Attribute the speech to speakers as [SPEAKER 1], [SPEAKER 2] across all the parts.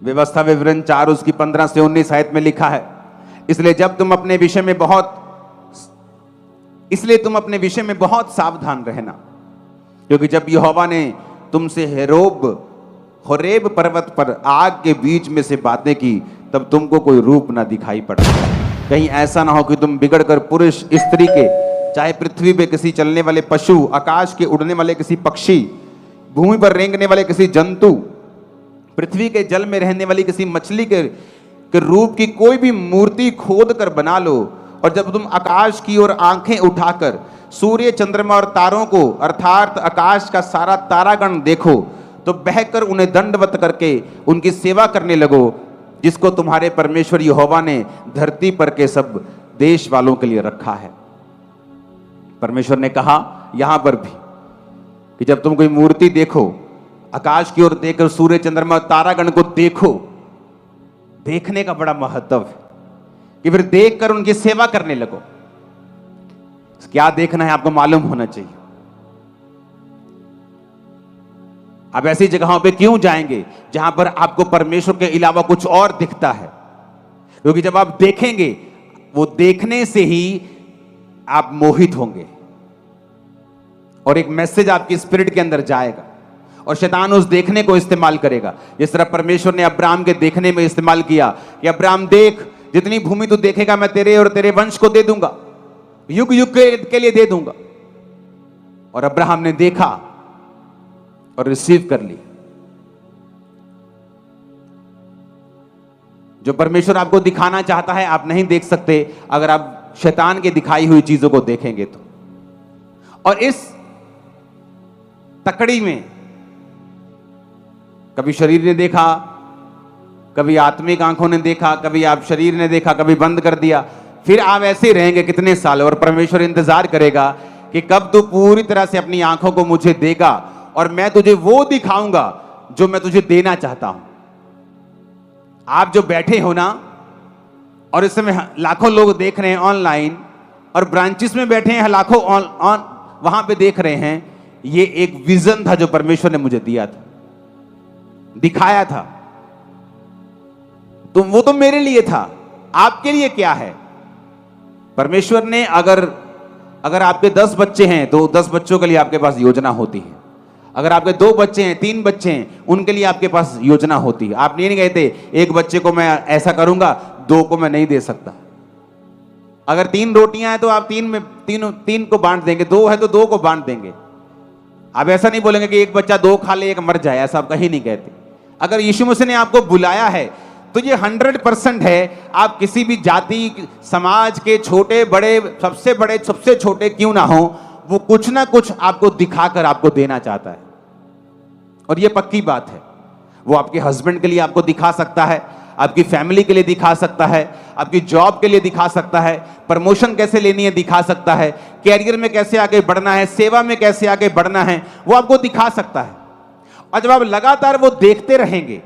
[SPEAKER 1] व्यवस्था विवरण 4 उसकी 15 से 19 आयत में लिखा है, इसलिए तुम अपने विषय में बहुत सावधान रहना, क्योंकि जब यहोवा ने तुमसे होरेब पर्वत पर आग के बीच में से बातें की, तब तुमको कोई रूप ना दिखाई पड़ा। कहीं ऐसा ना हो कि तुम बिगड़कर पुरुष स्त्री के, चाहे पृथ्वी पे किसी चलने वाले पशु, आकाश के उड़ने वाले किसी पक्षी, भूमि पर रेंगने वाले किसी जंतु, पृथ्वी के जल में रहने वाली किसी मछली के रूप की कोई भी मूर्ति खोद कर बना लो। और जब तुम आकाश की ओर आंखें उठाकर सूर्य, चंद्रमा और तारों को, अर्थात आकाश का सारा तारागण देखो, तो बहकर उन्हें दंडवत करके उनकी सेवा करने लगो, जिसको तुम्हारे परमेश्वर यहोवा ने धरती पर के सब देश वालों के लिए रखा है। परमेश्वर ने कहा यहां पर भी कि जब तुम कोई मूर्ति देखो, आकाश की ओर देखकर सूर्य, चंद्रमा, तारागण को देखो, देखने का बड़ा महत्व है कि फिर देखकर उनकी सेवा करने लगो। क्या देखना है आपको मालूम होना चाहिए। आप ऐसी जगहों पे क्यों जाएंगे जहां पर आपको परमेश्वर के अलावा कुछ और दिखता है? क्योंकि जब आप देखेंगे, वो देखने से ही आप मोहित होंगे और एक मैसेज आपकी स्पिरिट के अंदर जाएगा और शैतान उस देखने को इस्तेमाल करेगा। जिस तरह परमेश्वर ने अब्राहम के देखने में इस्तेमाल किया कि अब्राहम देख, जितनी भूमि तू देखेगा मैं तेरे और तेरे वंश को दे दूंगा, युग युग के लिए दे दूंगा। और अब्राहम ने देखा और रिसीव कर ली। जो परमेश्वर आपको दिखाना चाहता है आप नहीं देख सकते अगर आप शैतान के दिखाई हुई चीजों को देखेंगे तो। और इस तकड़ी में कभी शरीर ने देखा, कभी आत्मिक आंखों ने देखा, कभी आप शरीर ने देखा, कभी बंद कर दिया, फिर आप ऐसे ही रहेंगे कितने साल। और परमेश्वर इंतजार करेगा कि कब तू पूरी तरह से अपनी आंखों को मुझे देगा और मैं तुझे वो दिखाऊंगा जो मैं तुझे देना चाहता हूं। आप जो बैठे हो ना, और इस समय लाखों लोग देख रहे हैं ऑनलाइन, और ब्रांचेस में बैठे हैं लाखों वहां पे देख रहे हैं, ये एक विजन था जो परमेश्वर ने मुझे दिया था, दिखाया था। तो वो तो मेरे लिए था, आपके लिए क्या है? परमेश्वर ने अगर आपके 10 बच्चे हैं तो 10 बच्चों के लिए आपके पास योजना होती है। अगर आपके 2 बच्चे हैं, 3 बच्चे हैं, उनके लिए आपके पास योजना होती है। आप नहीं कहते एक बच्चे को मैं ऐसा करूंगा, 2 को मैं नहीं दे सकता। अगर 3 रोटियां हैं तो आप 3 को बांट देंगे, 2 है तो 2 को बांट देंगे। आप ऐसा नहीं बोलेंगे कि एक बच्चा 2 खा ले, एक मर जाए, ऐसा आप कहीं नहीं कहते। अगर यीशु मसीह ने आपको बुलाया है तो ये 100% है। आप किसी भी जाति समाज के छोटे बड़े, सबसे छोटे क्यों ना हो, वो कुछ ना कुछ आपको दिखाकर आपको देना चाहता है। और ये पक्की बात है। वो आपके हस्बैंड के लिए आपको दिखा सकता है, आपकी फैमिली के लिए दिखा सकता है, आपकी जॉब के लिए दिखा सकता है, प्रमोशन कैसे लेनी है दिखा सकता है, कैरियर में कैसे आगे बढ़ना है, सेवा में कैसे आगे बढ़ना है, वो आपको दिखा सकता है। और जब आप लगातार वो देखते रहेंगे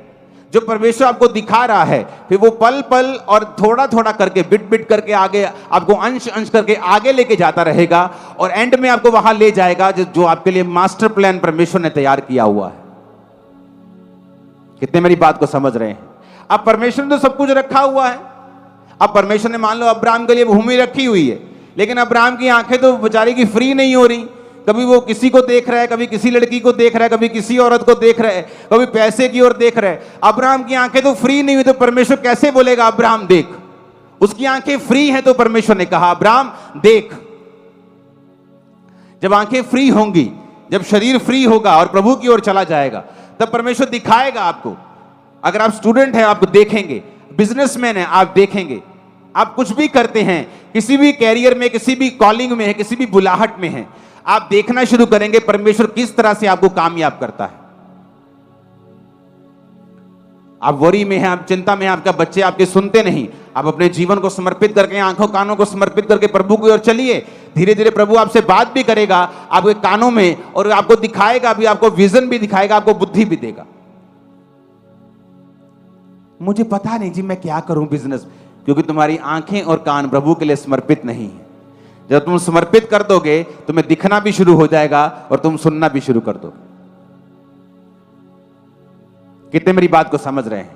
[SPEAKER 1] जो परमेश्वर आपको दिखा रहा है, फिर वो पल पल और थोड़ा थोड़ा करके, बिट बिट करके आगे आपको अंश अंश करके आगे लेके जाता रहेगा और एंड में आपको वहां ले जाएगा जो आपके लिए मास्टर प्लान परमेश्वर ने तैयार किया हुआ है। कितने मेरी बात को समझ रहे हैं? अब परमेश्वर ने तो सब कुछ रखा हुआ है। अब परमेश्वर ने मान लो अब्राहम के लिए भूमि रखी हुई है, लेकिन अब्राहम की आंखें तो बेचारे की फ्री नहीं हो रही। कभी वो किसी को देख रहा है, कभी किसी लड़की को देख रहा है, कभी किसी औरत को देख रहा है, कभी पैसे की ओर देख रहा है। अब्राहम की आंखें तो फ्री नहीं हुई, तो परमेश्वर कैसे बोलेगा अब्राहम देख? उसकी आंखें फ्री हैं तो परमेश्वर ने कहा अब्राहम देख। जब आंखें फ्री होंगी, जब शरीर फ्री होगा और प्रभु की ओर चला जाएगा, तब परमेश्वर दिखाएगा आपको। अगर आप स्टूडेंट हैं आप देखेंगे, बिजनेसमैन हैं आप देखेंगे, आप कुछ भी करते हैं, किसी भी कैरियर में, किसी भी कॉलिंग में है, किसी भी बुलाहट में है, आप देखना शुरू करेंगे परमेश्वर किस तरह से आपको कामयाब करता है। आप वरी में हैं, आप चिंता में हैं, आपका बच्चे आपके सुनते नहीं, आप अपने जीवन को समर्पित करके, आंखों कानों को समर्पित करके प्रभु की ओर चलिए। धीरे धीरे प्रभु आपसे बात भी करेगा आपके कानों में, और आपको दिखाएगा भी, आपको विजन भी दिखाएगा, आपको बुद्धि भी देगा। मुझे पता नहीं जी मैं क्या करूं बिजनेस, क्योंकि तुम्हारी आंखें और कान प्रभु के लिए समर्पित नहीं है। जब तुम समर्पित कर दोगे, तुम्हें दिखना भी शुरू हो जाएगा और तुम सुनना भी शुरू कर दोगे। कितने मेरी बात को समझ रहे हैं?